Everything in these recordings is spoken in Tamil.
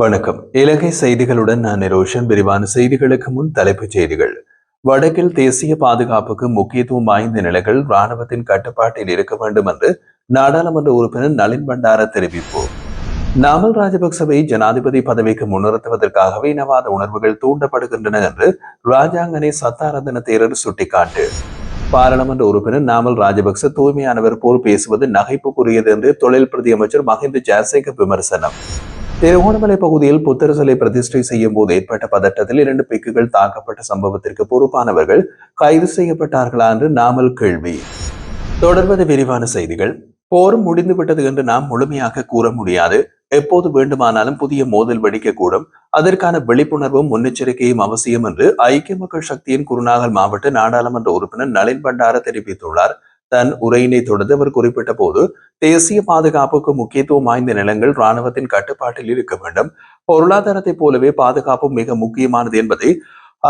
வணக்கம். இலங்கை செய்திகளுடன் நான் நிரோஷன். விரிவான செய்திகளுக்கு முன் தலைப்புச் செய்திகள். வடக்கில் தேசிய பாதுகாப்புக்கு முக்கியத்துவம் வாய்ந்த நிலைகள் ராணுவத்தின் கட்டுப்பாட்டில் இருக்க வேண்டும் என்று நாடாளுமன்ற உறுப்பினர் நளின் பண்டார தெரிவிப்பு. நாமல் ராஜபக்சவை ஜனாதிபதி பதவிக்கு முன்னிறுத்துவதற்காகவே இனவாத உணர்வுகள் தூண்டப்படுகின்றன என்று ராஜாங்கனை சத்தாரதன தேரர் சுட்டிக்காட்டு. பாராளுமன்ற உறுப்பினர் நாமல் ராஜபக்ச தூய்மையானவர் போல் பேசுவது நகைப்புக்குரியது என்று தொழில் பிரதி அமைச்சர் மஹிந்த ஜாசேக விமர்சனம். திருகோணமலை பகுதியில் புத்தர் சிலை பிரதிஷ்டை செய்யும் போது ஏற்பட்ட பதட்டத்தில் 2 பிக்குகள் தாக்கப்பட்ட சம்பவத்திற்கு பொறுப்பானவர்கள் கைது செய்யப்பட்டார்களா என்று நாமல் கேள்வி. தொடர்வது விரிவான செய்திகள். போர் முடிந்துவிட்டது என்று நாம் முழுமையாக கூற முடியாது. எப்போது வேண்டுமானாலும் புதிய மோதல் வெடிக்கக்கூடும். அதற்கான விழிப்புணர்வும் முன்னெச்சரிக்கையும் அவசியம் என்று ஐக்கிய மக்கள் சக்தியின் குருநாகல் மாவட்ட நாடாளுமன்ற உறுப்பினர் நளின் பண்டார தெரிவித்துள்ளார். தன் உரையினை தொடர்ந்து அவர் குறிப்பிட்ட போது, தேசிய பாதுகாப்புக்கு முக்கியத்துவம் வாய்ந்த நிலங்கள் ராணுவத்தின் கட்டுப்பாட்டில் இருக்க வேண்டும். பொருளாதாரத்தை போலவே பாதுகாப்பும் மிக முக்கியமானது என்பதை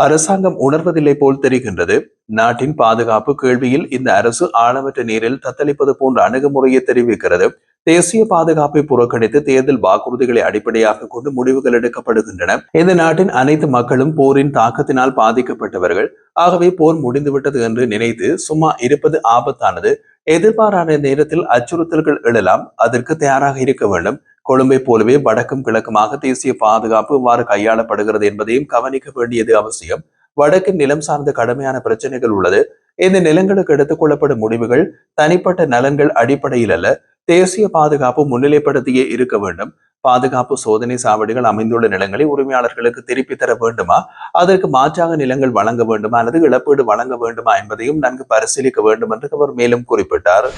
அரசாங்கம் உணர்வதில்லை போல் தெரிகின்றது. நாட்டின் பாதுகாப்பு கேள்வியில் இந்த அரசு ஆழமற்ற நீரில் தத்தளிப்பது போன்ற அணுகுமுறையை தெரிவிக்கிறது. தேசிய பாதுகாப்பை புறக்கணித்து தேர்தல் வாக்குறுதிகளை அடிப்படையாக கொண்டு முடிவுகள் எடுக்கப்படுகின்றன. இந்த நாட்டின் அனைத்து மக்களும் போரின் தாக்கத்தினால் பாதிக்கப்பட்டவர்கள். ஆகவே போர் முடிந்துவிட்டது என்று நினைத்து சும்மா இருப்பது ஆபத்தானது. எதிர்பாராத நேரத்தில் அச்சுறுத்தல்கள் எழலாம். அதற்கு தயாராக இருக்க வேண்டும். கொழும்பை போலவே வடக்கும் கிழக்குமாக தேசிய பாதுகாப்பு எவ்வாறு கையாளப்படுகிறது என்பதையும் கவனிக்க வேண்டியது அவசியம். வடக்கின் நிலம் சார்ந்த கடுமையான பிரச்சனைகள் உள்ளது. இந்த நிலங்களுக்கு எடுத்துக் கொள்ளப்படும் முடிவுகள் தனிப்பட்ட நலன்கள் அடிப்படையில் அல்ல, தேசிய பாதுகாப்பு முன்னிலைப்படுத்தியே இருக்க வேண்டும். பாதுகாப்பு சோதனை சாவடிகள் அமைந்துள்ள நிலங்களை உரிமையாளர்களுக்கு திருப்பி தர வேண்டுமா, அதற்கு மாற்றாக நிலங்கள் வழங்க வேண்டுமா அல்லது இழப்பீடு வழங்க வேண்டுமா என்பதையும் நன்கு பரிசீலிக்க வேண்டும் என்று அவர் மேலும் குறிப்பிட்டார்.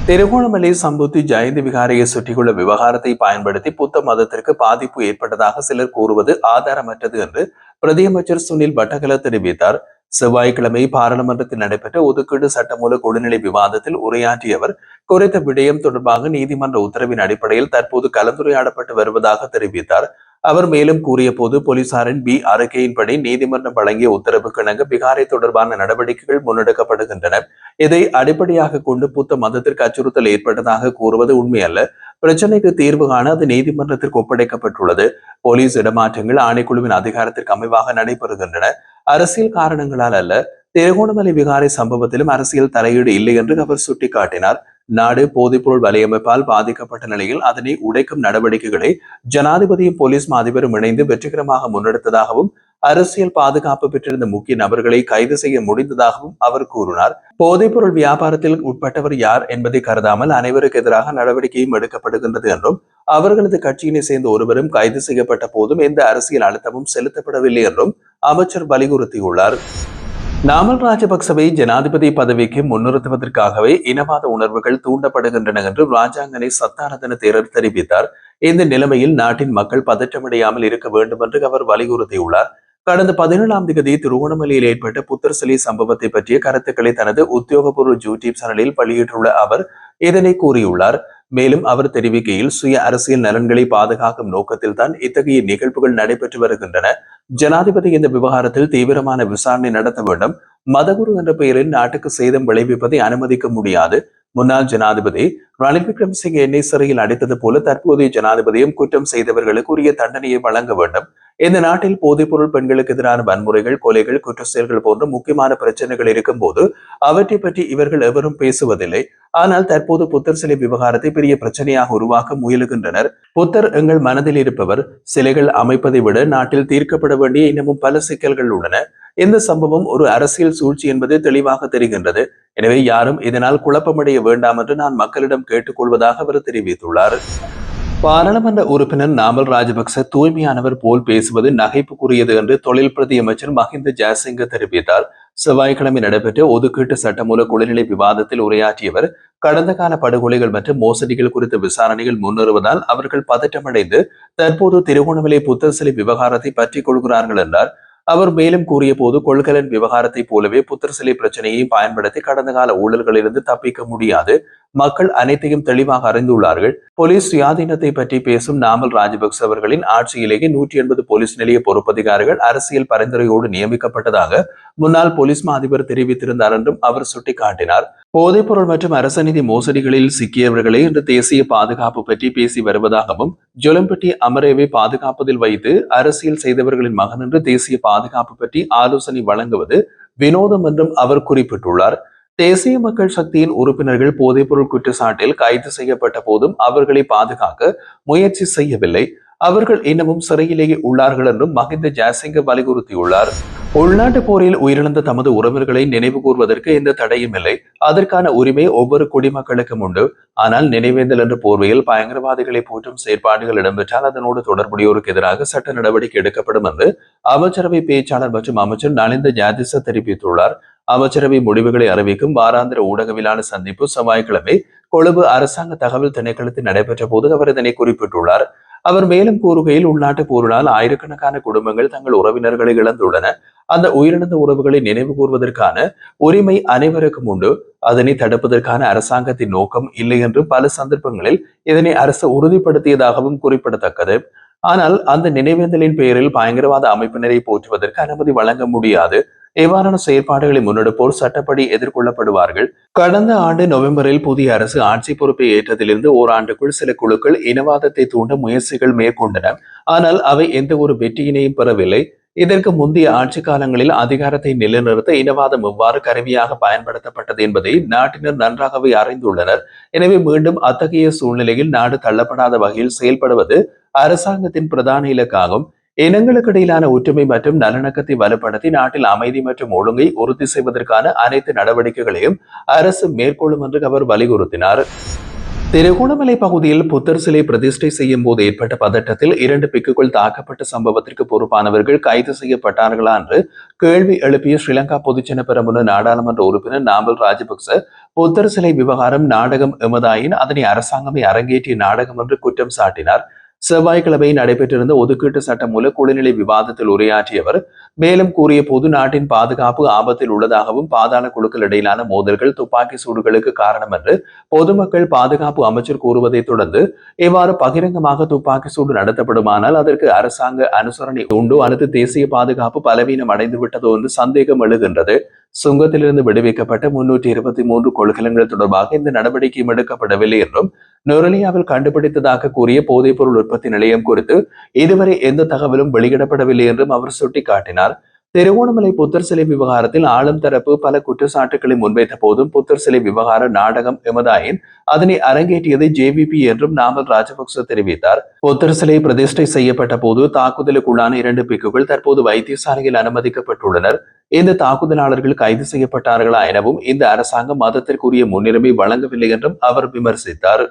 திருகோணமலை சம்புத்தி ஜெயந்தி விகாரையை சுற்றியுள்ள விவகாரத்தை பயன்படுத்தி புத்த மதத்திற்கு பாதிப்பு ஏற்பட்டதாக சிலர் கூறுவது ஆதாரமற்றது என்று பிரதியமைச்சர் சுனில் பட்டகல தெரிவித்தார். செவ்வாய்க்கிழமை பாராளுமன்றத்தில் நடைபெற்ற ஒதுக்கீடு சட்டமூல கொடுநிலை விவாதத்தில் உரையாற்றிய அவர் குறித்த விடயம் தொடர்பாக நீதிமன்ற உத்தரவின் அடிப்படையில் தற்போது கலந்துரையாடப்பட்டு வருவதாக தெரிவித்தார். அவர் மேலும் கூறிய போது, போலீசாரின் அறிக்கையின்படி நீதிமன்றம் வழங்கிய உத்தரவுக்கு இணங்க விகாரை தொடர்பான நடவடிக்கைகள் முன்னெடுக்கப்படுகின்றன. இதை அடிப்படையாக கொண்டு புத்த மதத்திற்கு அச்சுறுத்தல் ஏற்பட்டதாக கூறுவது உண்மையல்ல. பிரச்சனைக்கு தீர்வு காண அது நீதிமன்றத்திற்கு ஒப்படைக்கப்பட்டுள்ளது. போலீஸ் இடமாற்றங்கள் ஆணைக்குழுவின் அதிகாரத்திற்கு அமைவாக நடைபெறுகின்றன. அரசியல் காரணங்களால் அல்ல. திருகோணமலை விகாரை சம்பவத்திலும் அரசியல் தலையீடு இல்லை என்று அவர் சுட்டிக்காட்டினார். நாடு போதைப்பொருள் வலையமைப்பால் பாதிக்கப்பட்ட நிலையில் அதனை உடைக்கும் நடவடிக்கைகளை ஜனாதிபதியும் போலீஸ் அதிபரும் இணைந்து வெற்றிகரமாக முன்னெடுத்ததாகவும் அரசியல் பாதுகாப்பு பெற்றிருந்த முக்கிய நபர்களை கைது செய்ய முடிந்ததாகவும் அவர் கூறினார். போதைப்பொருள் வியாபாரத்தில் உட்பட்டவர் யார் என்பதை கருதாமல் அனைவருக்கு எதிராக நடவடிக்கையும் எடுக்கப்படுகின்றது என்றும் அவர்களது கட்சியினை சேர்ந்த ஒருவரும் கைது செய்யப்பட்ட போதும் எந்த அரசியல் அழுத்தமும் செலுத்தப்படவில்லை என்றும் அமைச்சர் வலியுறுத்தியுள்ளார். நாமல் ராஜபக்சவை ஜனாதிபதி பதவிக்கு முன்னிறுத்துவதற்காகவே இனவாத உணர்வுகள் தூண்டப்படுகின்றன என்று ராஜாங்கனை சத்தாரதன தேரர் தெரிவித்தார். இந்த நிலைமையில் நாட்டின் மக்கள் பதற்றமடையாமல் இருக்க வேண்டும் என்று அவர் வலியுறுத்தியுள்ளார். கடந்த 17ஆம் தேதி திருகோணமலையில் ஏற்பட்ட புத்தர் சிலை சம்பவத்தை பற்றிய கருத்துக்களை தனது உத்தியோகபூர்வ யூடியூப் சேனலில் வெளியிட்டுள்ள அவர் இதனை கூறியுள்ளார். மேலும் அவர் தெரிவிக்கையில், சுய அரசியல் நலன்களை பாதுகாக்கும் நோக்கத்தில் தான் இத்தகைய நிகழ்வுகள் நடைபெற்று வருகின்றன. ஜனாதிபதி இந்த விவகாரத்தில் தீவிரமான விசாரணை நடத்த வேண்டும். மதகுரு என்ற பெயரில் நாட்டுக்கு சேதம் விளைவிப்பதை அனுமதிக்க முடியாது. முன்னாள் ஜனாதிபதி ரணில் விக்ரமசிங்கே என்னை சிறையில் அடைத்தது போல தற்போதைய ஜனாதிபதியும் குற்றம் செய்தவர்களுக்கு உரிய தண்டனையை வழங்க வேண்டும். இந்த நாட்டில் போதைப்பொருள், பெண்களுக்கு எதிரான வன்முறைகள், கொலைகள், குற்ற செயல்கள் போன்ற முக்கியமான பிரச்சனைகள் இருக்கும் போது அவற்றை பற்றி இவர்கள் எவரும் பேசுவதில்லை. ஆனால் தற்போது புத்தர் சிலை விவகாரத்தை பெரிய பிரச்சனையாக உருவாக்க முயலுகின்றனர். புத்தர் எங்கள் மனதில் இருப்பவர். சிலைகள் அமைப்பதை விட நாட்டில் தீர்க்கப்பட வேண்டிய இன்னமும் பல சிக்கல்கள் உள்ளன. இந்த சம்பவம் ஒரு அரசியல் சூழ்ச்சி என்பது தெளிவாக தெரிகின்றது. எனவே யாரும் இதனால் குழப்பமடைய வேண்டாம் என்று நான் மக்களிடம் கேட்டுக்கொள்வதாக அவர் தெரிவித்துள்ளார். பாராளுமன்ற உறுப்பினர் நாமல் ராஜபக்ச தூய்மையானவர் போல் பேசுவது நகைப்புக்குரியது என்று தொழில் பிரதி அமைச்சர் மஹிந்த ஜாசிங்க தெரிவித்தார். செவ்வாய்க்கிழமை நடைபெற்ற ஒதுக்கீட்டு சட்டமூல குழுநிலை விவாதத்தில் உரையாற்றியவர், கடந்த கால படுகொலைகள் மற்றும் மோசடிகள் குறித்த விசாரணைகள் முன்னேறுவதால் அவர்கள் பதற்றமடைந்து தற்போது திருகோணமலை புத்தர் சிலை விவகாரத்தை பற்றிக் கொள்கிறார்கள் என்றார். அவர் மேலும் கூறிய போது, கொள்கலன் விவகாரத்தை போலவே புத்தர் சிலை பிரச்சனையை பயன்படுத்தி கடந்த கால ஊழல்களிலிருந்து தப்பிக்க முடியாது. மக்கள் அனைத்தையும் தெளிவாக அறிந்துள்ளார்கள். போலீஸ் சுயாதீனத்தை பற்றி பேசும் நாமல் ராஜபக்ச அவர்களின் ஆட்சியிலேயே 180 போலீஸ் நிலைய பொறுப்பதிகாரிகள் அரசியல் பரிந்துரையோடு நியமிக்கப்பட்டதாக முன்னாள் போலீஸ் அதிபர் தெரிவித்திருந்தார் என்றும் அவர் சுட்டிக்காட்டினார். போதைப்பொருள் மற்றும் அரச நிதி மோசடிகளில் சிக்கியவர்களே இன்று தேசிய பாதுகாப்பு பற்றி பேசி வருவதாகவும் ஜொலம்பட்டி அமரேவை பாதுகாப்பதில் வைத்து அரசியல் செய்தவர்களின் மகன் என்று தேசிய பாதுகாப்பு பற்றி ஆலோசனை வழங்குவது வினோதம் என்றும் அவர் குறிப்பிட்டுள்ளார். தேசிய மக்கள் சக்தியின் உறுப்பினர்கள் போதைப்பொருள் குற்றச்சாட்டில் கைது செய்யப்பட்ட போதும் அவர்களை பாதுகாக்க முயற்சி செய்யவில்லை. அவர்கள் இன்னமும் சிறையிலேயே உள்ளார்கள் என்றும் மஹிந்த ஜெயசிங்க வலியுறுத்தியுள்ளார். உள்நாட்டு போரில் உயிரிழந்த தமது உறவினர்களை நினைவு கூர்வதற்கு எந்த தடையும் இல்லை. அதற்கான உரிமை ஒவ்வொரு குடிமக்களுக்கும் உண்டு. ஆனால் நினைவேந்தல் என்ற போர்வையில் பயங்கரவாதிகளை போற்றும் செயற்பாடுகள் இடம்பெற்றால் அதனோடு தொடர்புடையோருக்கு எதிராக சட்ட நடவடிக்கை எடுக்கப்படும் என்று அமைச்சரவை பேச்சாளர் மற்றும் அமைச்சர் நலிந்த ஜாதிச தெரிவித்துள்ளார். அமைச்சரவை முடிவுகளை அறிவிக்கும் வாராந்திர ஊடகவியலாளர் சந்திப்பு செவ்வாய்க்கிழமை கொழும்பு அரசாங்க தகவல் திணைக்களத்தில் நடைபெற்ற போது அவர் இதனை குறிப்பிட்டுள்ளார். அவர் மேலும் கூறுகையில் உள்நாட்டு போரினால் ஆயிரக்கணக்கான குடும்பங்கள் தங்கள் உறவினர்களை இழந்துள்ளன. அந்த உயிரிழந்த உறவுகளை நினைவு கூர்வதற்கான உரிமை அனைவருக்கும் உண்டு. அதனை தடுப்பதற்கான அரசாங்கத்தின் நோக்கம் இல்லை என்று பல சந்தர்ப்பங்களில் இதனை அரசு உறுதிப்படுத்தியதாகவும் குறிப்பிடத்தக்கது. ஆனால் அந்த நினைவேந்தலின் பெயரில் பயங்கரவாத அமைப்பினரை போற்றுவதற்கு அனுமதி வழங்க முடியாது. இவ்வாறான செயற்பாடுகளை முன்னெடுப்போர் சட்டப்படி எதிர்கொள்ளப்படுவார்கள். கடந்த ஆண்டு நவம்பரில் புதிய அரசு ஆட்சி பொறுப்பை ஏற்றதிலிருந்து ஓராண்டுக்குள் சில குழுக்கள் இனவாதத்தை தூண்ட முயற்சிகள் மேற்கொண்டன. ஆனால் அவை எந்த ஒரு வெற்றியினையும் பெறவில்லை. இதற்கு முந்தைய ஆட்சி காலங்களில் அதிகாரத்தை நிலைநிறுத்த இனவாதம் எவ்வாறு கருவியாக பயன்படுத்தப்பட்டது என்பதை நாட்டினர் நன்றாகவே அறிந்துள்ளனர். எனவே மீண்டும் அத்தகைய சூழ்நிலையில் நாடு தள்ளப்படாத வகையில் செயல்படுவது அரசாங்கத்தின் பிரதான இலக்காகும். இனங்களுக்கு இடையிலான ஒற்றுமை மற்றும் நல்லிணக்கத்தை வலுப்படுத்தி நாட்டில் அமைதி மற்றும் ஒழுங்கை உறுதி செய்வதற்கான அனைத்து நடவடிக்கைகளையும் அரசு மேற்கொள்ளும் என்று அவர் வலியுறுத்தினார். திருகோணமலை பகுதியில் புத்தர் சிலை பிரதிஷ்டை செய்யும் போது ஏற்பட்ட பதட்டத்தில் 2 பிக்குகள் தாக்கப்பட்ட சம்பவத்திற்கு பொறுப்பானவர்கள் கைது செய்யப்பட்டார்களா என்று கேள்வி எழுப்பிய ஸ்ரீலங்கா பொதுஜன பெரமுன நாடாளுமன்ற உறுப்பினர் நாமல் ராஜபக்ச புத்தர் சிலை விவகாரம் நாடகம் எமதாயின் அதனை அரசாங்கமே அரங்கேற்றிய நாடகம் என்று குற்றம் சாட்டினார். செவ்வாய்க்கிழமை நடைபெற்றிருந்த ஒதுக்கீட்டு சட்டமூல குழுநிலை விவாதத்தில் உரையாற்றியவர் மேலும் கூறிய போது நாட்டின் பாதுகாப்பு ஆபத்தில் உள்ளதாகவும் பாதாள குழுக்கள் இடையிலான மோதல்கள் துப்பாக்கி சூடுகளுக்கு காரணம் என்று பொதுமக்கள் பாதுகாப்பு அமைச்சர் கூறுவதை தொடர்ந்து இவ்வாறு பகிரங்கமாக துப்பாக்கி சூடு நடத்தப்படுமானால் அதற்கு அரசாங்க அனுசரணை உண்டோ அல்லது தேசிய பாதுகாப்பு பலவீனம் அடைந்து விட்டதோ என்று சந்தேகம் எழுகின்றது. சுங்கத்திலிருந்து விடுவிக்கப்பட்ட 323 கொள்கலன்கள் தொடர்பாக இந்த நடவடிக்கையும் எடுக்கப்படவில்லை என்றும் நொரலியாவில் கண்டுபிடித்ததாக கூறிய போதைப்பொருள் உற்பத்தி நிலையம் குறித்து இதுவரை எந்த தகவலும் வெளியிடப்படவில்லை என்றும் அவர் சுட்டிக்காட்டினார். திருகோணமலை புத்தர் சிலை விவகாரத்தில் ஆளும் தரப்பு பல குற்றச்சாட்டுகளை முன்வைத்த போதும் புத்தர் சிலை விவகார நாடகம் எமதாயின் அதனை அரங்கேற்றியது ஜேவிபி என்றும் நாமல் ராஜபக்ச தெரிவித்தார். புத்தர் சிலை பிரதிஷ்டை செய்யப்பட்ட போது தாக்குதலுக்குள்ளான 2 பிக்குகள் தற்போது வைத்தியசாலையில் அனுமதிக்கப்பட்டுள்ளனர். இந்த தாக்குதலாளர்கள் கைது செய்யப்பட்டார்களா எனவும் இந்த அரசாங்கம் மதத்திற்குரிய முன்னுரிமை வழங்கவில்லை என்றும் அவர் விமர்சித்தார்.